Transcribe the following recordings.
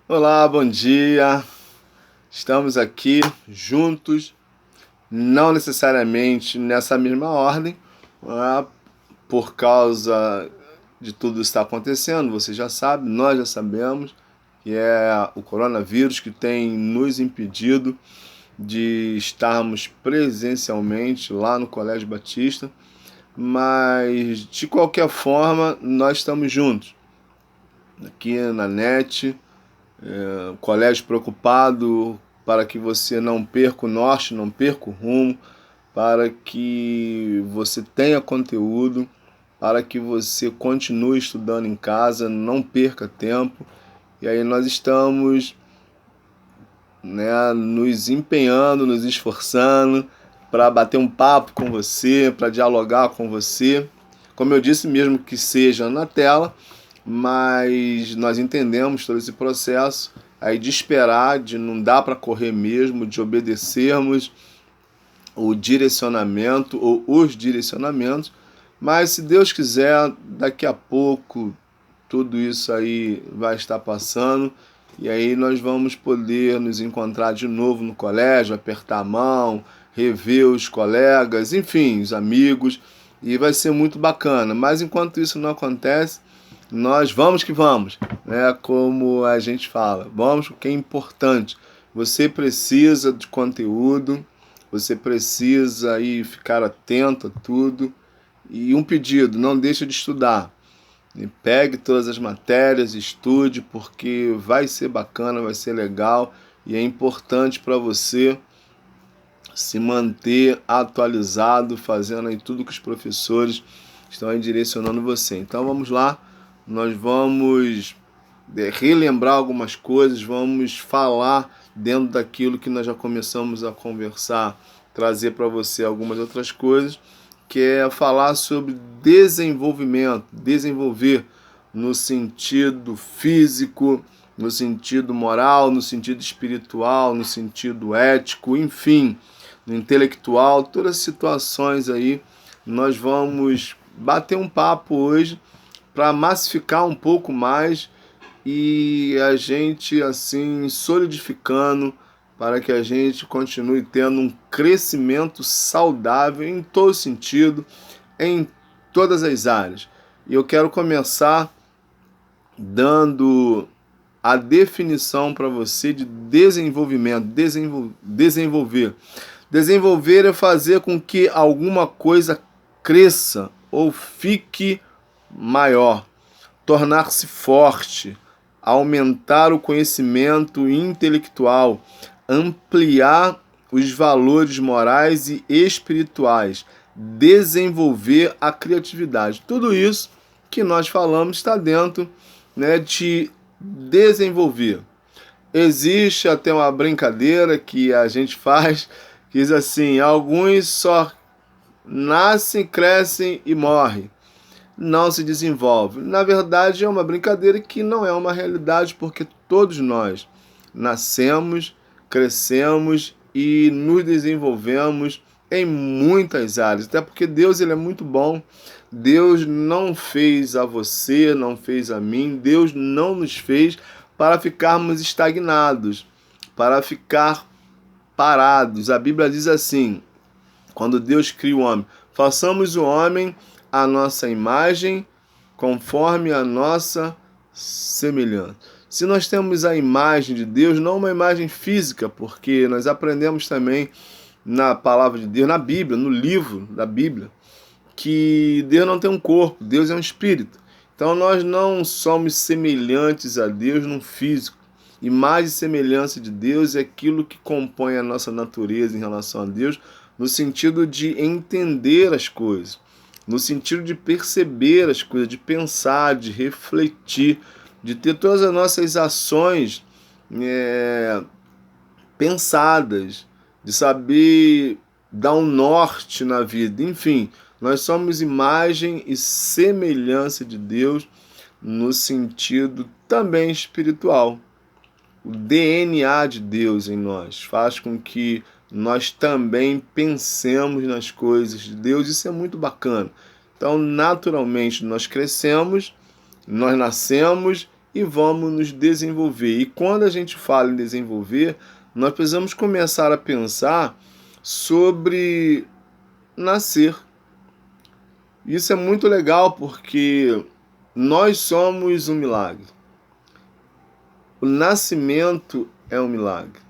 Olá, bom dia. Estamos aqui juntos, não necessariamente nessa mesma ordem, ah, por causa de tudo isso que está acontecendo. Você já sabe, nós já sabemos que é o coronavírus que tem nos impedido de estarmos presencialmente lá no Colégio Batista, mas de qualquer forma nós estamos juntos aqui na net. O colégio preocupado para que você não perca o norte, não perca o rumo, para que você tenha conteúdo, para que você continue estudando em casa, não perca tempo. E aí nós estamos, né, nos empenhando, nos esforçando para bater um papo com você, para dialogar com você. Como eu disse, mesmo que seja na tela, mas nós entendemos todo esse processo aí de esperar, de não dar para correr mesmo, de obedecermos o direcionamento ou os direcionamentos, mas se Deus quiser, daqui a pouco tudo isso aí vai estar passando e aí nós vamos poder nos encontrar de novo no colégio, apertar a mão, rever os colegas, enfim, os amigos, e vai ser muito bacana. Mas enquanto isso não acontece, nós vamos que vamos, né? Como a gente fala, vamos, o que é importante. Você precisa de conteúdo, você precisa aí ficar atento a tudo. E um pedido, não deixe de estudar. E pegue todas as matérias, estude, porque vai ser bacana, vai ser legal e é importante para você se manter atualizado, fazendo aí tudo que os professores estão aí direcionando você. Então vamos lá, nós vamos relembrar algumas coisas, vamos falar dentro daquilo que nós já começamos a conversar, trazer para você algumas outras coisas, que é falar sobre desenvolvimento, desenvolver no sentido físico, no sentido moral, no sentido espiritual, no sentido ético, enfim, no intelectual, todas as situações aí. Nós vamos bater um papo hoje para massificar um pouco mais e a gente assim solidificando para que a gente continue tendo um crescimento saudável em todo sentido, em todas as áreas. E eu quero começar dando a definição para você de desenvolvimento, desenvolver. Desenvolver é fazer com que alguma coisa cresça ou fique maior, tornar-se forte, aumentar o conhecimento intelectual, ampliar os valores morais e espirituais, desenvolver a criatividade. Tudo isso que nós falamos está dentro, né, de desenvolver. Existe até uma brincadeira que a gente faz, que diz assim: alguns só nascem, crescem e morrem, não se desenvolve. Na verdade, é uma brincadeira que não é uma realidade, porque todos nós nascemos, crescemos e nos desenvolvemos em muitas áreas, até porque Deus ele é muito bom. Deus não fez a você, não fez a mim, Deus não nos fez para ficarmos estagnados, para ficar parados. A Bíblia diz assim: quando Deus cria o homem, façamos o homem à nossa imagem, conforme a nossa semelhança. Se nós temos a imagem de Deus, não uma imagem física, porque nós aprendemos também na palavra de Deus, na Bíblia, no livro da Bíblia, que Deus não tem um corpo, Deus é um espírito. Então nós não somos semelhantes a Deus no físico. Imagem e semelhança de Deus é aquilo que compõe a nossa natureza em relação a Deus, no sentido de entender as coisas, no sentido de perceber as coisas, de pensar, de refletir, de ter todas as nossas ações pensadas, de saber dar um norte na vida. Enfim, nós somos imagem e semelhança de Deus no sentido também espiritual. O DNA de Deus em nós faz com que nós também pensemos nas coisas de Deus. Isso é muito bacana. Então, naturalmente, nós crescemos, nós nascemos e vamos nos desenvolver. E quando a gente fala em desenvolver, nós precisamos começar a pensar sobre nascer. Isso é muito legal porque nós somos um milagre. O nascimento é um milagre.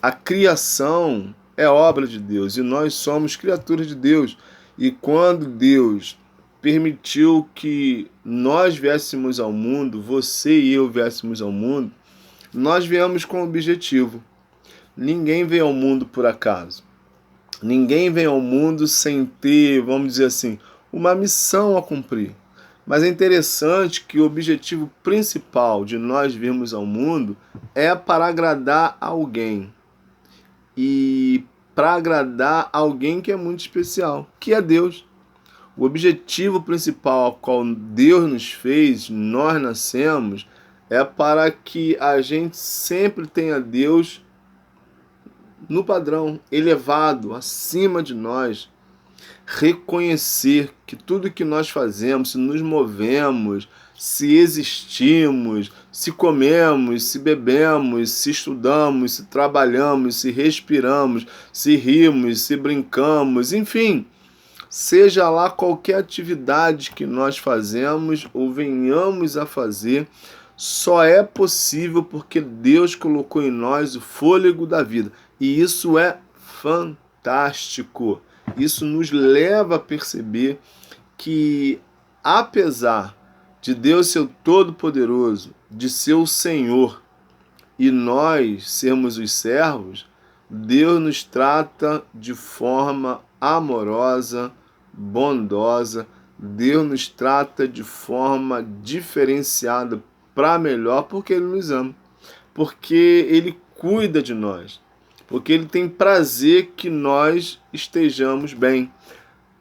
A criação é obra de Deus e nós somos criaturas de Deus. E quando Deus permitiu que nós viéssemos ao mundo, você e eu viéssemos ao mundo, nós viemos com um objetivo. Ninguém veio ao mundo por acaso. Ninguém vem ao mundo sem ter, vamos dizer assim, uma missão a cumprir. Mas é interessante que o objetivo principal de nós virmos ao mundo é para agradar alguém. E para agradar alguém que é muito especial, que é Deus. O objetivo principal ao qual Deus nos fez, nós nascemos, é para que a gente sempre tenha Deus no padrão, elevado, acima de nós. Reconhecer que tudo que nós fazemos, se nos movemos, se existimos, se comemos, se bebemos, se estudamos, se trabalhamos, se respiramos, se rimos, se brincamos, enfim, seja lá qualquer atividade que nós fazemos ou venhamos a fazer, só é possível porque Deus colocou em nós o fôlego da vida. E isso é fantástico. Isso nos leva a perceber que, apesar de Deus ser o Todo-Poderoso, de ser o Senhor, e nós sermos os servos, Deus nos trata de forma amorosa, bondosa. Deus nos trata de forma diferenciada para melhor, porque Ele nos ama, porque Ele cuida de nós, porque Ele tem prazer que nós estejamos bem.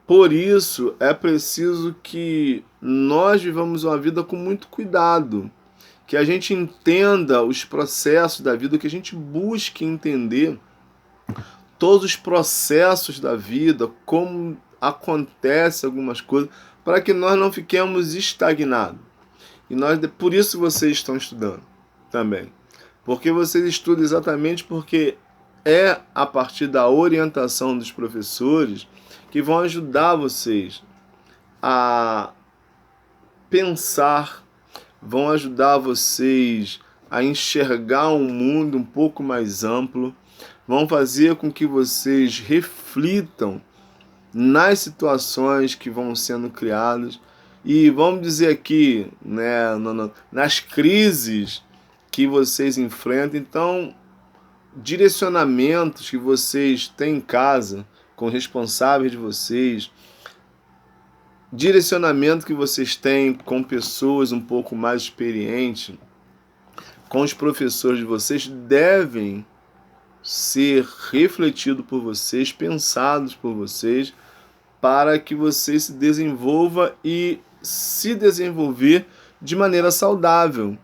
Por isso, é preciso que nós vivamos uma vida com muito cuidado, que a gente entenda os processos da vida, que a gente busque entender todos os processos da vida, como acontece algumas coisas, para que nós não fiquemos estagnados. E por isso vocês estão estudando também. Porque vocês estudam exatamente porque é a partir da orientação dos professores que vão ajudar vocês a pensar, vão ajudar vocês a enxergar um mundo um pouco mais amplo, vão fazer com que vocês reflitam nas situações que vão sendo criadas e vamos dizer aqui, né, nas crises que vocês enfrentam. Então, direcionamentos que vocês têm em casa com os responsáveis de vocês, direcionamento que vocês têm com pessoas um pouco mais experientes, com os professores de vocês, devem ser refletidos por vocês, pensados por vocês, para que você se desenvolva e se desenvolver de maneira saudável.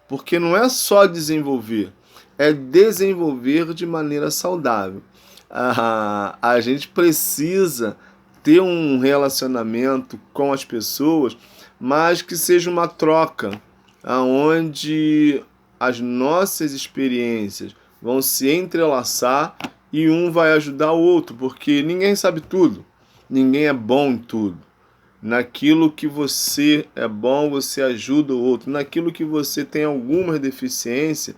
Porque não é só desenvolver, é desenvolver de maneira saudável. A gente precisa ter um relacionamento com as pessoas, mas que seja uma troca, onde as nossas experiências vão se entrelaçar e um vai ajudar o outro, porque ninguém sabe tudo, ninguém é bom em tudo. Naquilo que você é bom, você ajuda o outro. Naquilo que você tem alguma deficiência,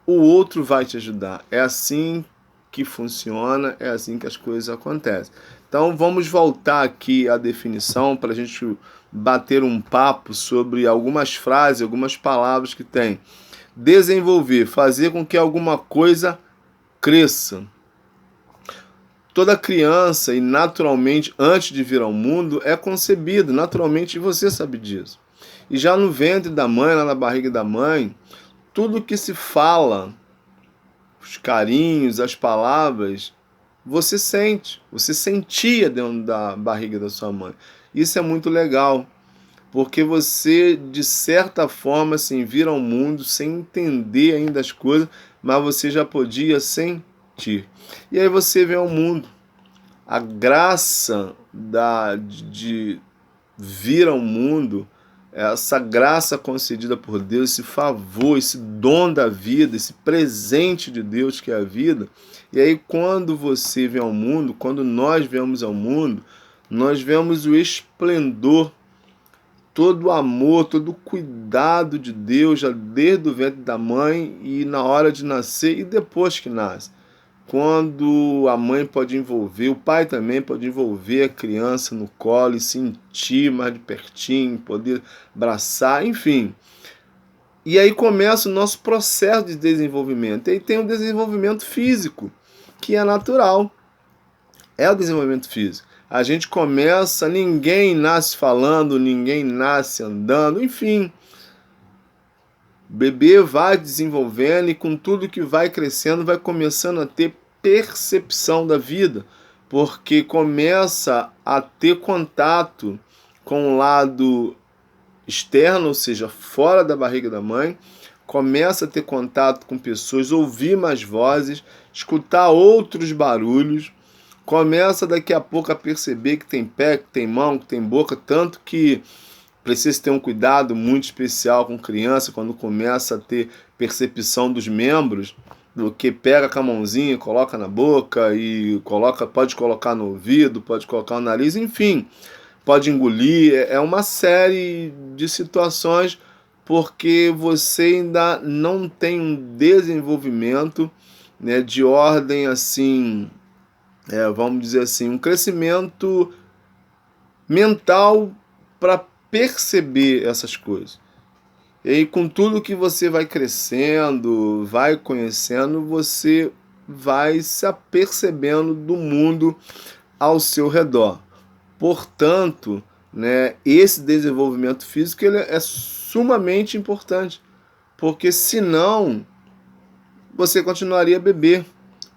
o outro vai te ajudar. É assim que funciona, é assim que as coisas acontecem. Então vamos voltar aqui à definição para a gente bater um papo sobre algumas frases, algumas palavras que tem. Desenvolver, fazer com que alguma coisa cresça. Toda criança, e naturalmente, antes de vir ao mundo, é concebida, naturalmente, e você sabe disso. E já no ventre da mãe, lá na barriga da mãe, tudo que se fala, os carinhos, as palavras, você sente, você sentia dentro da barriga da sua mãe. Isso é muito legal, porque você, de certa forma, assim, vir ao mundo sem entender ainda as coisas, mas você já podia sentir. E aí você vem ao mundo. A graça de vir ao mundo essa graça concedida por Deus, esse favor, esse dom da vida, esse presente de Deus que é a vida. E aí quando você vem ao mundo, quando nós viemos ao mundo, nós vemos o esplendor, todo o amor, todo o cuidado de Deus já desde o ventre da mãe e na hora de nascer e depois que nasce. Quando a mãe pode envolver, o pai também pode envolver a criança no colo e sentir mais de pertinho, poder abraçar, enfim. E aí começa o nosso processo de desenvolvimento. E aí tem o desenvolvimento físico, que é natural. É o desenvolvimento físico. A gente começa, ninguém nasce falando, ninguém nasce andando, enfim. O bebê vai desenvolvendo e com tudo que vai crescendo, vai começando a ter percepção da vida, porque começa a ter contato com o lado externo, ou seja, fora da barriga da mãe, começa a ter contato com pessoas, ouvir mais vozes, escutar outros barulhos, começa daqui a pouco a perceber que tem pé, que tem mão, que tem boca, tanto que precisa ter um cuidado muito especial com criança quando começa a ter percepção dos membros, do que pega com a mãozinha, coloca na boca e pode colocar no ouvido, pode colocar no nariz, enfim, pode engolir. É uma série de situações porque você ainda não tem um desenvolvimento, né, de ordem assim, vamos dizer assim, um crescimento mental para perceber essas coisas. E aí, com tudo que você vai crescendo, vai conhecendo, você vai se apercebendo do mundo ao seu redor. Portanto, né, esse desenvolvimento físico ele é sumamente importante, porque senão você continuaria a beber,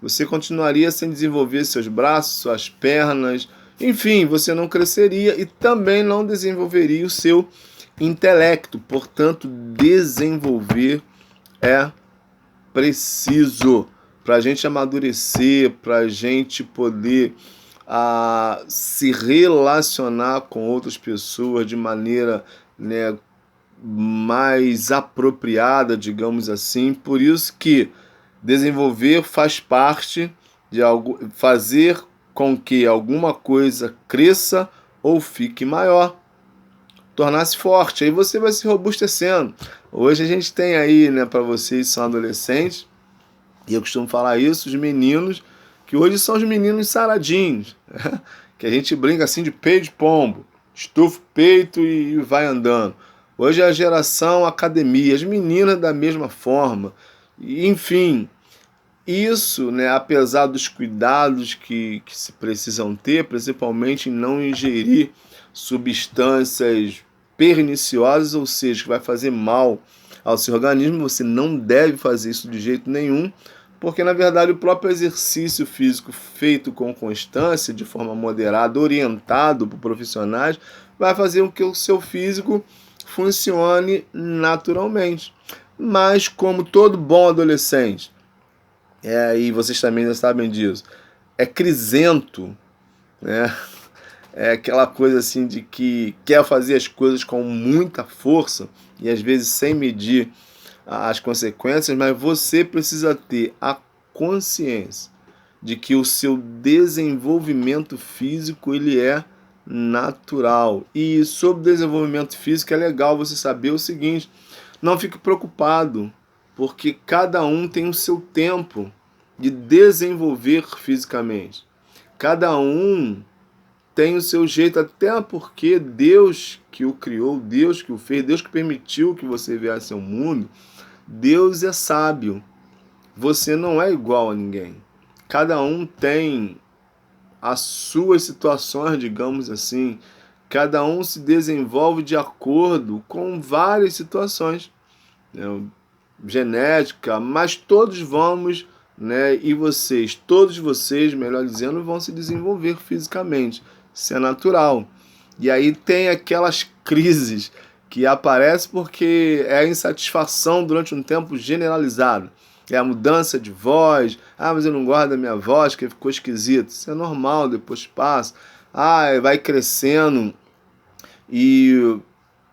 você continuaria sem desenvolver seus braços, suas pernas, enfim, você não cresceria e também não desenvolveria o seu intelecto. Portanto, desenvolver é preciso para a gente amadurecer, para a gente poder se relacionar com outras pessoas de maneira, né, mais apropriada, digamos assim. Por isso que desenvolver faz parte de fazer com que alguma coisa cresça ou fique maior, tornar-se forte. Aí você vai se robustecendo. Hoje a gente tem aí, né, para vocês que são adolescentes, e eu costumo falar isso, os meninos, que hoje são os meninos saradinhos, né? Que a gente brinca assim de peito de pombo, estufa o peito e vai andando. Hoje é a geração academia, as meninas da mesma forma. E, enfim, isso, né, apesar dos cuidados que se precisam ter, principalmente em não ingerir substâncias perniciosas, ou seja, que vai fazer mal ao seu organismo, você não deve fazer isso de jeito nenhum, porque na verdade o próprio exercício físico feito com constância, de forma moderada, orientado por profissionais, vai fazer com que o seu físico funcione naturalmente. Mas como todo bom adolescente, e vocês também já sabem disso, é crisento, né? É aquela coisa assim de que quer fazer as coisas com muita força e às vezes sem medir as consequências, mas você precisa ter a consciência de que o seu desenvolvimento físico ele é natural. E sobre desenvolvimento físico é legal você saber o seguinte: não fique preocupado, porque cada um tem o seu tempo de desenvolver fisicamente. Cada um tem o seu jeito, até porque Deus que o criou, Deus que o fez, Deus que permitiu que você viesse ao mundo, Deus é sábio. Você não é igual a ninguém. Cada um tem as suas situações, digamos assim. Cada um se desenvolve de acordo com várias situações, né? Genética, mas todos vamos, né? E vocês, todos vocês, melhor dizendo, vão se desenvolver fisicamente. Isso é natural. E aí tem aquelas crises que aparecem porque é a insatisfação durante um tempo generalizada. É a mudança de voz. Ah, mas eu não gosto da minha voz, que ficou esquisito. Isso é normal, depois passa. Ah, vai crescendo e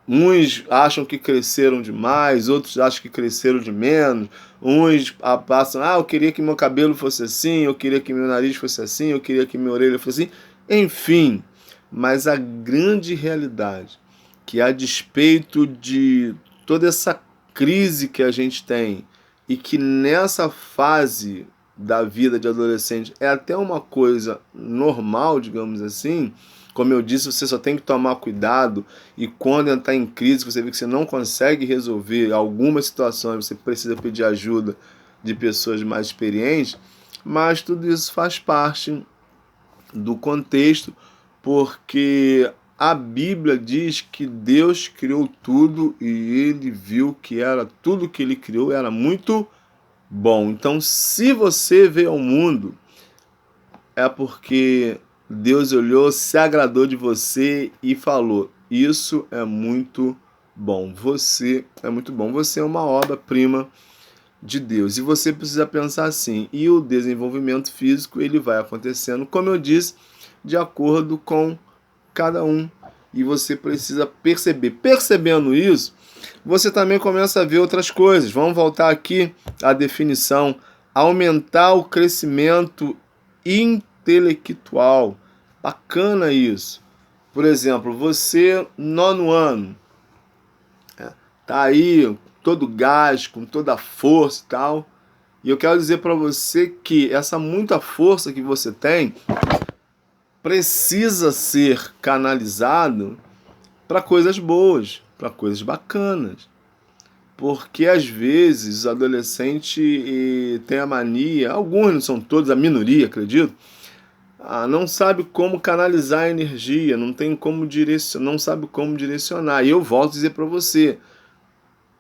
uns acham que cresceram demais, outros acham que cresceram de menos. Uns passam, eu queria que meu cabelo fosse assim, eu queria que meu nariz fosse assim, eu queria que minha orelha fosse assim. Enfim, mas a grande realidade, que a despeito de toda essa crise que a gente tem, e que nessa fase da vida de adolescente é até uma coisa normal, digamos assim. Como eu disse, você só tem que tomar cuidado, e quando entrar em crise, você vê que você não consegue resolver algumas situações, você precisa pedir ajuda de pessoas mais experientes, mas tudo isso faz parte do contexto, porque a Bíblia diz que Deus criou tudo e ele viu que era tudo que ele criou era muito bom. Então, se você veio ao mundo, é porque Deus olhou, se agradou de você e falou: isso é muito bom. Você é muito bom. Você é uma obra-prima de Deus. E você precisa pensar assim. E o desenvolvimento físico, ele vai acontecendo, como eu disse, de acordo com cada um. E você precisa perceber. Percebendo isso, você também começa a ver outras coisas. Vamos voltar aqui à definição. Aumentar o crescimento intelectual. Bacana isso. Por exemplo, você, nono ano, tá aí todo gás, com toda a força e tal. E eu quero dizer para você que essa muita força que você tem precisa ser canalizado para coisas boas, para coisas bacanas. Porque às vezes o adolescente tem a mania, alguns não são todos, a minoria, acredito, não sabe como canalizar a energia, não tem como direcionar, não sabe como direcionar. E eu volto a dizer para você,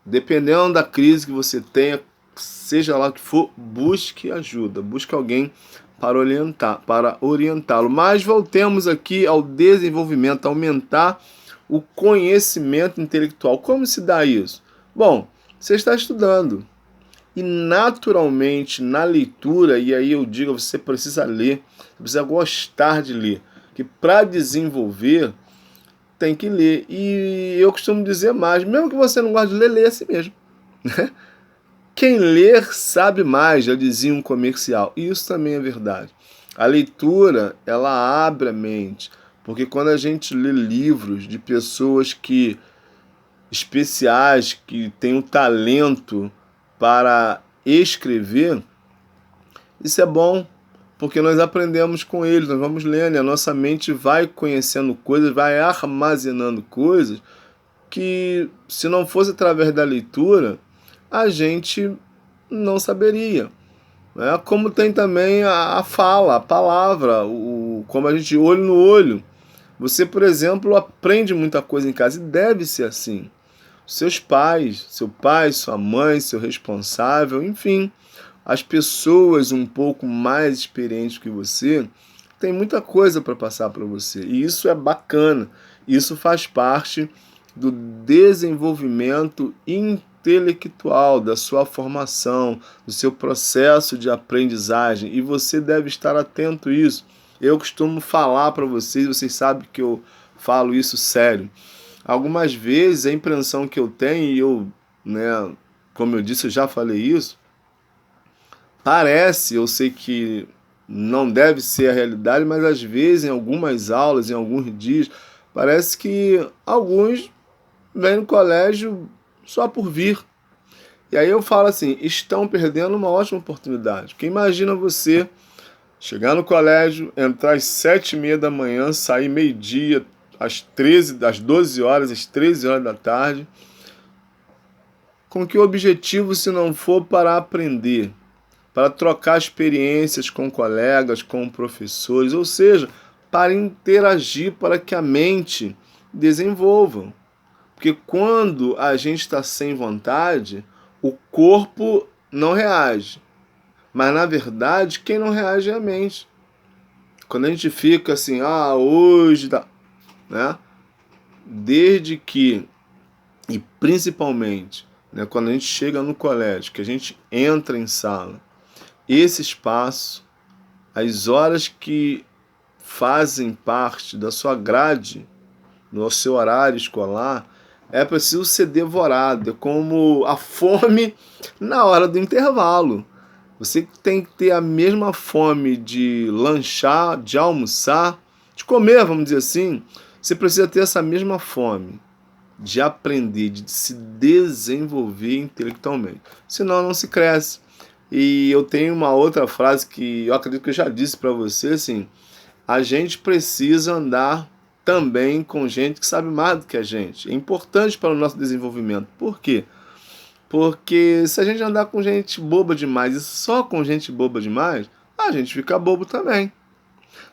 dependendo da crise que você tenha, seja lá o que for, busque ajuda, busque alguém para orientá-lo. Mas voltemos aqui ao desenvolvimento, aumentar o conhecimento intelectual. Como se dá isso? Bom, você está estudando e naturalmente na leitura, e aí eu digo, você precisa ler, você precisa gostar de ler, que para desenvolver tem que ler. E eu costumo dizer mais, mesmo que você não goste de ler, lê a si mesmo. Quem ler sabe mais, já dizia um comercial. E isso também é verdade. A leitura, ela abre a mente, porque quando a gente lê livros de pessoas que especiais, que têm o talento para escrever, isso é bom, porque nós aprendemos com eles, nós vamos lendo e a nossa mente vai conhecendo coisas, vai armazenando coisas que, se não fosse através da leitura, a gente não saberia. Né? Como tem também a fala, a palavra, como a gente olho no olho. Você, por exemplo, aprende muita coisa em casa e deve ser assim. Seus pais, seu pai, sua mãe, seu responsável, enfim, as pessoas um pouco mais experientes que você têm muita coisa para passar para você. E isso é bacana. Isso faz parte do desenvolvimento intelectual, da sua formação, do seu processo de aprendizagem. E você deve estar atento a isso. Eu costumo falar para vocês, vocês sabem que eu falo isso sério. Algumas vezes a impressão que eu tenho, e eu, né, como eu disse, eu já falei isso, parece, eu sei que não deve ser a realidade, mas às vezes em algumas aulas, em alguns dias, parece que alguns vêm no colégio só por vir. E aí eu falo assim, estão perdendo uma ótima oportunidade. Porque imagina você chegar no colégio, entrar às 7h30 da manhã, sair meio-dia, às 12 horas, às 13 horas da tarde. Com que objetivo se não for para aprender, para trocar experiências com colegas, com professores, ou seja, para interagir, para que a mente desenvolva. Porque quando a gente está sem vontade, o corpo não reage. Mas na verdade, quem não reage é a mente. Quando a gente fica assim, hoje tá, né? Desde que, e principalmente, né, quando a gente chega no colégio, que a gente entra em sala, esse espaço, as horas que fazem parte da sua grade, no seu horário escolar, é preciso ser devorado. É como a fome na hora do intervalo. Você tem que ter a mesma fome de lanchar, de almoçar, de comer, vamos dizer assim. Você precisa ter essa mesma fome de aprender, de se desenvolver intelectualmente. Senão não se cresce. E eu tenho uma outra frase que eu acredito que eu já disse para você, assim, a gente precisa andar também com gente que sabe mais do que a gente. É importante para o nosso desenvolvimento. Por quê? Porque se a gente andar com gente boba demais e só com gente boba demais, a gente fica bobo também.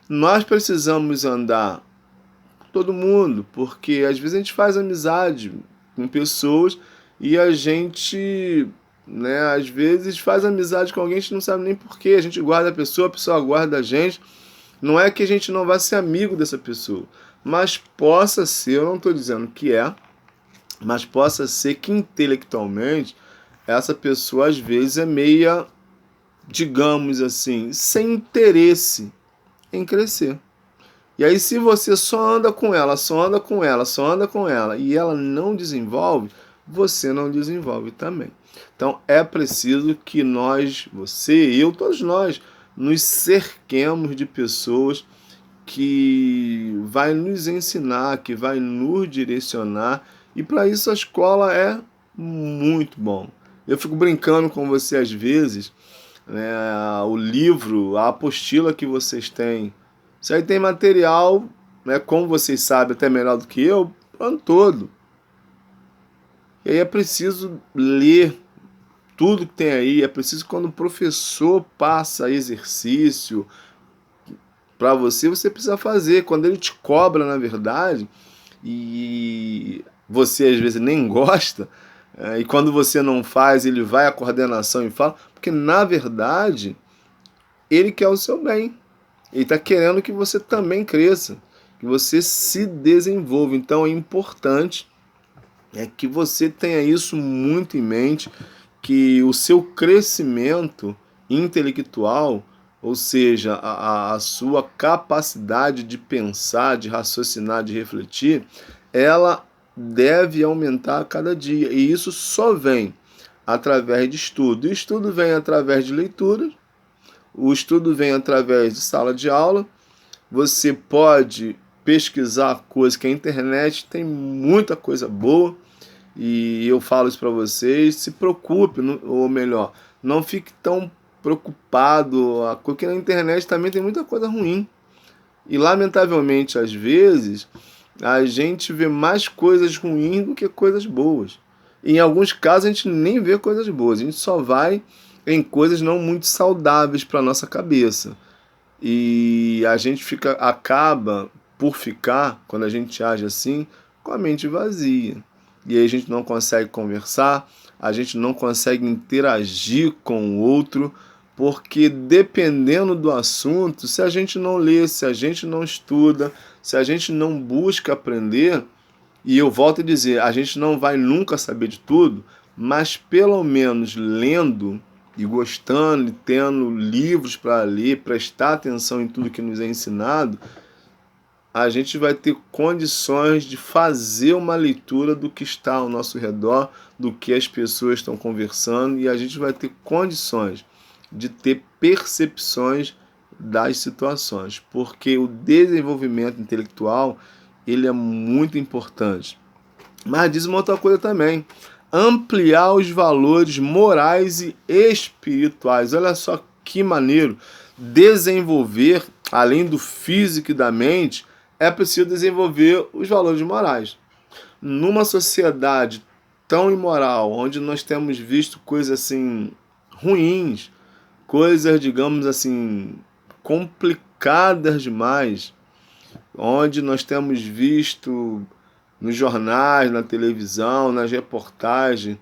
Nós precisamos andar com todo mundo, porque às vezes a gente faz amizade com pessoas e a gente, né, às vezes faz amizade com alguém, a gente não sabe nem porquê. A gente guarda a pessoa guarda a gente. Não é que a gente não vá ser amigo dessa pessoa, mas possa ser, eu não estou dizendo que é, mas possa ser que intelectualmente essa pessoa às vezes é meia, digamos assim, sem interesse em crescer. E aí se você só anda com ela, só anda com ela, só anda com ela e ela não desenvolve, você não desenvolve também. Então é preciso que nós, você, eu, todos nós, nos cerquemos de pessoas que vai nos ensinar, que vai nos direcionar, e para isso a escola é muito bom. Eu fico brincando com você às vezes, né, o livro, a apostila que vocês têm, isso aí tem material, né, como vocês sabem até melhor do que eu, o ano todo. E aí é preciso ler tudo que tem aí, é preciso quando o professor passa exercício para você, você precisa fazer. Quando ele te cobra, na verdade, e você às vezes nem gosta, e quando você não faz, ele vai à coordenação e fala, porque na verdade ele quer o seu bem. Ele está querendo que você também cresça, que você se desenvolva. Então é importante que você tenha isso muito em mente, que o seu crescimento intelectual, ou seja, a sua capacidade de pensar, de raciocinar, de refletir, ela deve aumentar a cada dia. E isso só vem através de estudo. O estudo vem através de leitura, o estudo vem através de sala de aula. Você pode pesquisar coisas que a internet tem muita coisa boa. E eu falo isso para vocês, se preocupe, ou melhor, não fique tão preocupado, porque na internet também tem muita coisa ruim. E lamentavelmente, às vezes, a gente vê mais coisas ruins do que coisas boas. E em alguns casos a gente nem vê coisas boas, a gente só vai em coisas não muito saudáveis para nossa cabeça. E a gente acaba por ficar, quando a gente age assim, com a mente vazia. E aí a gente não consegue conversar, a gente não consegue interagir com o outro, porque dependendo do assunto, se a gente não lê, se a gente não estuda, se a gente não busca aprender, e eu volto a dizer, a gente não vai nunca saber de tudo, mas pelo menos lendo e gostando e tendo livros para ler, prestar atenção em tudo que nos é ensinado, a gente vai ter condições de fazer uma leitura do que está ao nosso redor, do que as pessoas estão conversando, e a gente vai ter condições de ter percepções das situações, porque o desenvolvimento intelectual ele é muito importante. Mas diz uma outra coisa também, ampliar os valores morais e espirituais. Olha só que maneiro, desenvolver, além do físico e da mente, é preciso desenvolver os valores morais. Numa sociedade tão imoral, onde nós temos visto coisas assim ruins, coisas, digamos assim, complicadas demais, onde nós temos visto nos jornais, na televisão, nas reportagens,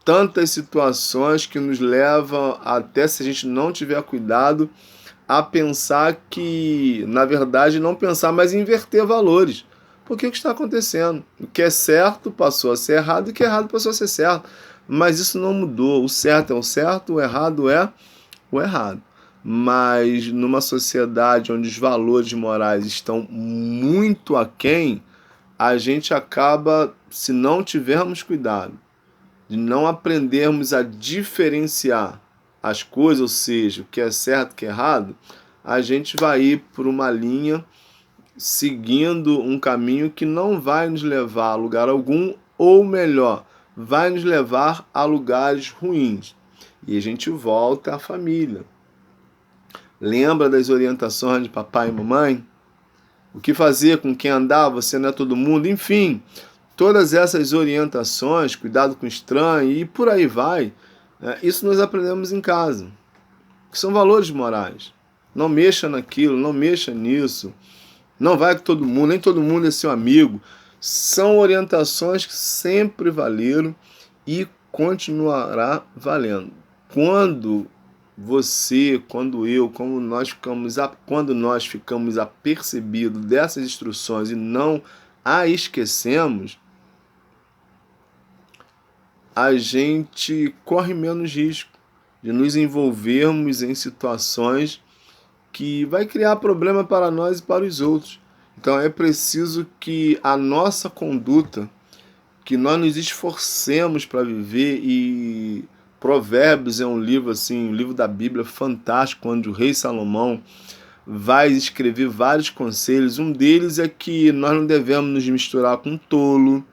tantas situações que nos levam, até se a gente não tiver cuidado, a pensar que, na verdade, não pensar, mas inverter valores. Porque o que está acontecendo? O que é certo passou a ser errado e o que é errado passou a ser certo. Mas isso não mudou. O certo é o certo, o errado é o errado. Mas numa sociedade onde os valores morais estão muito aquém, a gente acaba, se não tivermos cuidado, de não aprendermos a diferenciar as coisas, ou seja, o que é certo e o que é errado, a gente vai ir por uma linha seguindo um caminho que não vai nos levar a lugar algum, ou melhor, vai nos levar a lugares ruins. E a gente volta à família. Lembra das orientações de papai e mamãe? O que fazer, com quem andar, você não é todo mundo, enfim, todas essas orientações, cuidado com o estranho e por aí vai, isso nós aprendemos em casa, que são valores morais. Não mexa naquilo, não mexa nisso, não vai com todo mundo, nem todo mundo é seu amigo. São orientações que sempre valeram e continuará valendo. Quando você, quando eu, quando nós ficamos apercebidos dessas instruções e não a esquecemos, a gente corre menos risco de nos envolvermos em situações que vai criar problema para nós e para os outros. Então é preciso que a nossa conduta, que nós nos esforcemos para viver, e Provérbios é um livro assim, um livro da Bíblia fantástico, onde o rei Salomão vai escrever vários conselhos. Um deles é que nós não devemos nos misturar com tolo,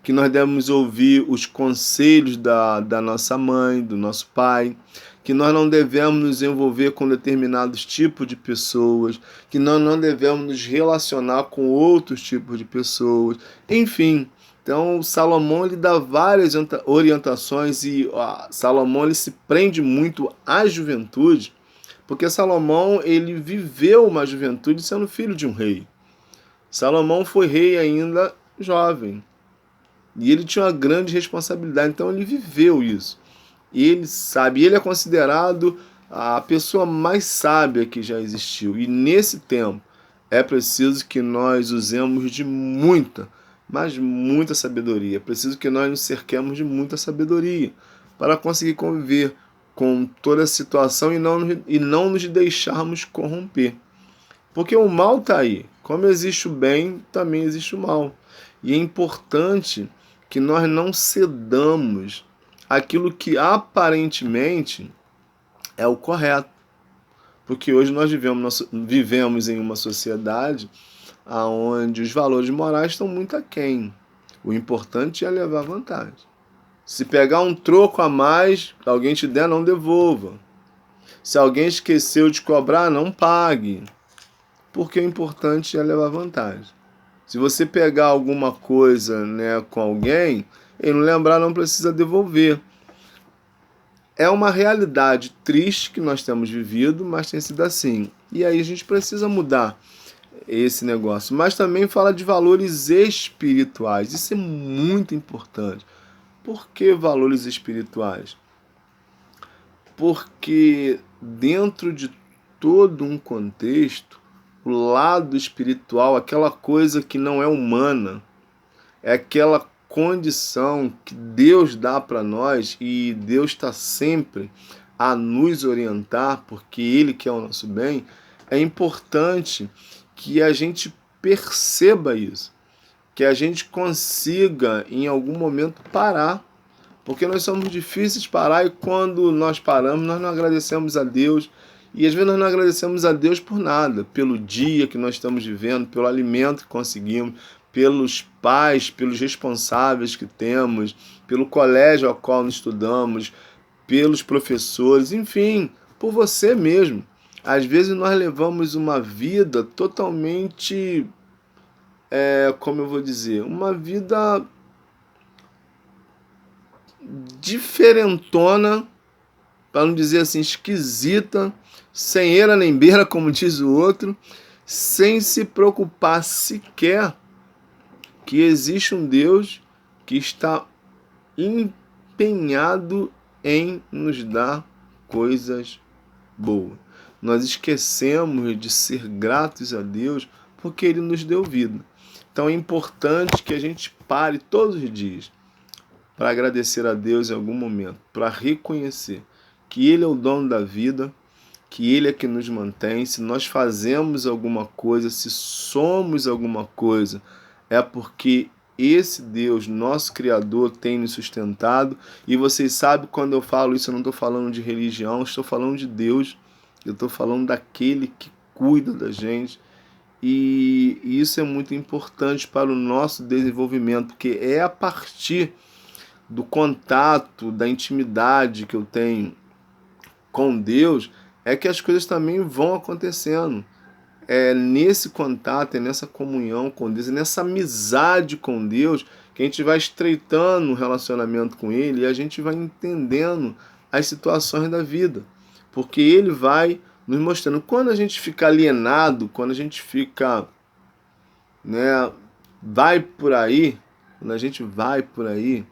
que nós devemos ouvir os conselhos da nossa mãe, do nosso pai, que nós não devemos nos envolver com determinados tipos de pessoas, que nós não devemos nos relacionar com outros tipos de pessoas, enfim. Então, Salomão ele dá várias orientações e Salomão ele se prende muito à juventude, porque Salomão ele viveu uma juventude sendo filho de um rei. Salomão foi rei ainda jovem. E ele tinha uma grande responsabilidade, então ele viveu isso. E ele sabe, ele é considerado a pessoa mais sábia que já existiu. E nesse tempo é preciso que nós usemos de muita, mas muita sabedoria. É preciso que nós nos cerquemos de muita sabedoria para conseguir conviver com toda a situação e não nos deixarmos corromper. Porque o mal está aí. Como existe o bem, também existe o mal. E é importante que nós não cedamos aquilo que aparentemente é o correto. Porque hoje nós vivemos em uma sociedade onde os valores morais estão muito aquém. O importante é levar vantagem. Se pegar um troco a mais, alguém te der, não devolva. Se alguém esqueceu de cobrar, não pague. Porque o importante é levar vantagem. Se você pegar alguma coisa, né, com alguém, e não lembrar, não precisa devolver. É uma realidade triste que nós temos vivido, mas tem sido assim. E aí a gente precisa mudar esse negócio. Mas também fala de valores espirituais. Isso é muito importante. Por que valores espirituais? Porque dentro de todo um contexto, o lado espiritual, aquela coisa que não é humana, é aquela condição que Deus dá para nós, e Deus está sempre a nos orientar, porque Ele quer o nosso bem. É importante que a gente perceba isso, que a gente consiga em algum momento parar, porque nós somos difíceis de parar, e quando nós paramos, nós não agradecemos a Deus. E às vezes nós não agradecemos a Deus por nada, pelo dia que nós estamos vivendo, pelo alimento que conseguimos, pelos pais, pelos responsáveis que temos, pelo colégio ao qual nós estudamos, pelos professores, enfim, por você mesmo. Às vezes nós levamos uma vida totalmente, como eu vou dizer, uma vida diferentona, para não dizer assim, esquisita, sem eira nem beira, como diz o outro, sem se preocupar sequer que existe um Deus que está empenhado em nos dar coisas boas. Nós esquecemos de ser gratos a Deus porque Ele nos deu vida. Então é importante que a gente pare todos os dias para agradecer a Deus em algum momento, para reconhecer que Ele é o dono da vida, que Ele é que nos mantém. Se nós fazemos alguma coisa, se somos alguma coisa, é porque esse Deus, nosso Criador, tem nos sustentado. E vocês sabem, quando eu falo isso, eu não estou falando de religião, estou falando de Deus. Eu estou falando daquele que cuida da gente. E isso é muito importante para o nosso desenvolvimento, porque é a partir do contato, da intimidade que eu tenho com Deus, é que as coisas também vão acontecendo. É nesse contato, é nessa comunhão com Deus, é nessa amizade com Deus que a gente vai estreitando o relacionamento com Ele e a gente vai entendendo as situações da vida. Porque Ele vai nos mostrando. Quando a gente fica alienado, quando a gente fica, né, vai por aí, quando a gente vai por aí,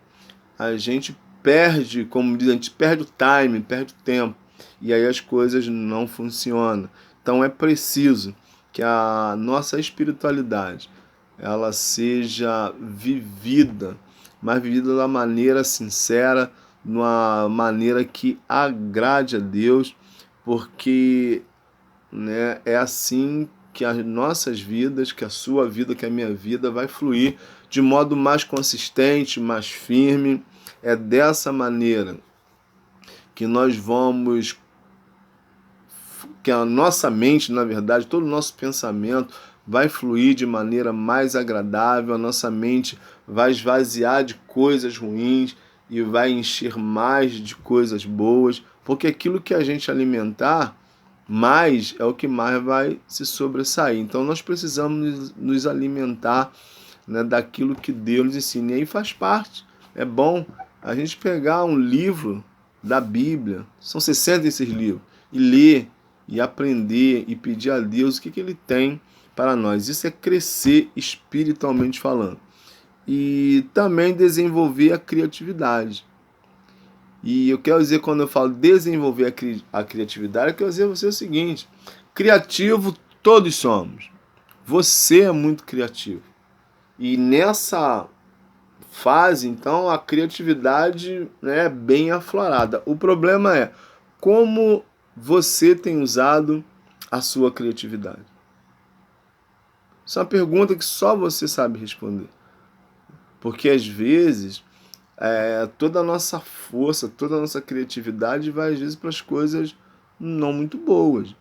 a gente perde, como diz, a gente perde o time, perde o tempo. E aí as coisas não funcionam. Então é preciso que a nossa espiritualidade ela seja vivida, mas vivida da maneira sincera, de uma maneira que agrade a Deus, porque, né, é assim que as nossas vidas, que a sua vida, que a minha vida vai fluir de modo mais consistente, mais firme. É dessa maneira que nós vamos, que a nossa mente, na verdade, todo o nosso pensamento vai fluir de maneira mais agradável, a nossa mente vai esvaziar de coisas ruins e vai encher mais de coisas boas, porque aquilo que a gente alimentar mais é o que mais vai se sobressair. Então nós precisamos nos alimentar, né, daquilo que Deus nos ensina. E aí faz parte, é bom a gente pegar um livro da Bíblia, são 66 livros, e ler, e aprender, e pedir a Deus o que Ele tem para nós. Isso é crescer espiritualmente falando. E também desenvolver a criatividade. E eu quero dizer, quando eu falo desenvolver a criatividade, eu quero dizer a você o seguinte: criativo todos somos. Você é muito criativo. E nessa fase, então, a criatividade, né, é bem aflorada. O problema é como você tem usado a sua criatividade. Isso é uma pergunta que só você sabe responder. Porque às vezes toda a nossa força, toda a nossa criatividade vai às vezes para as coisas não muito boas.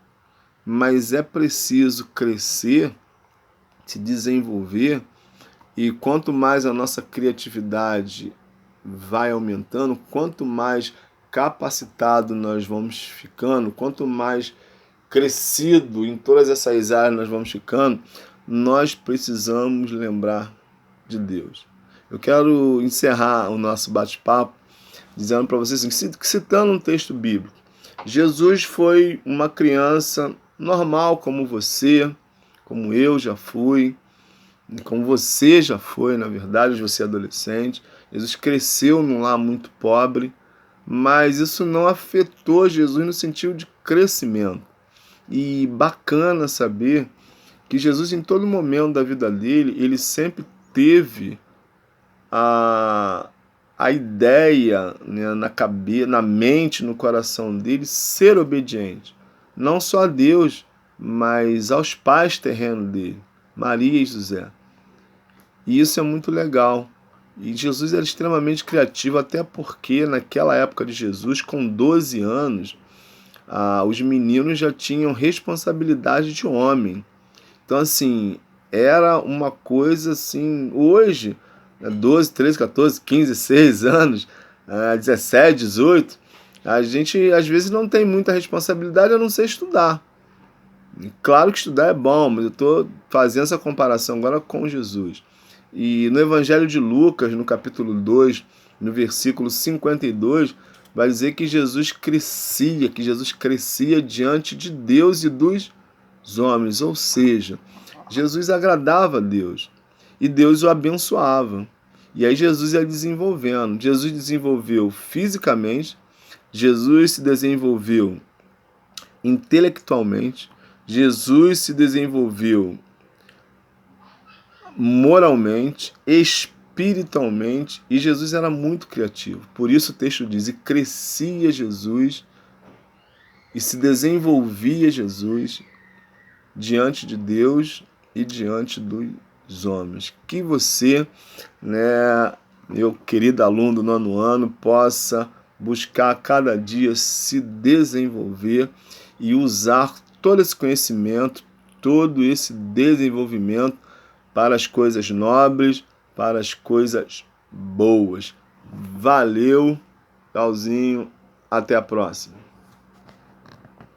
Mas é preciso crescer, se desenvolver, e quanto mais a nossa criatividade vai aumentando, quanto mais capacitado nós vamos ficando, quanto mais crescido em todas essas áreas nós vamos ficando, nós precisamos lembrar de Deus. Eu quero encerrar o nosso bate-papo dizendo para vocês, citando um texto bíblico. Jesus foi uma criança normal como você, como eu já fui, como você já foi, na verdade, você é adolescente. Jesus cresceu num lar muito pobre, mas isso não afetou Jesus no sentido de crescimento. E bacana saber que Jesus, em todo momento da vida dele, ele sempre teve a ideia, né, na cabeça, na mente, no coração dele, ser obediente. Não só a Deus, mas aos pais terrenos dele, Maria e José. E isso é muito legal. E Jesus era extremamente criativo, até porque naquela época de Jesus, com 12 anos, os meninos já tinham responsabilidade de homem. Então, assim, era uma coisa assim, hoje, 12, 13, 14, 15, 16 anos, 17, 18, a gente às vezes não tem muita responsabilidade a não ser estudar. Claro que estudar é bom, mas eu estou fazendo essa comparação agora com Jesus. E no Evangelho de Lucas, no capítulo 2, no versículo 52, vai dizer que Jesus crescia diante de Deus e dos homens, ou seja, Jesus agradava a Deus e Deus o abençoava. E aí Jesus ia desenvolvendo. Jesus desenvolveu fisicamente, Jesus se desenvolveu intelectualmente, Jesus se desenvolveu moralmente, espiritualmente, e Jesus era muito criativo. Por isso o texto diz: e crescia Jesus e se desenvolvia Jesus diante de Deus e diante dos dos homens. Que você, né, meu querido aluno do 9º ano, possa buscar a cada dia se desenvolver e usar todo esse conhecimento, todo esse desenvolvimento para as coisas nobres, para as coisas boas. Valeu, tchauzinho, até a próxima.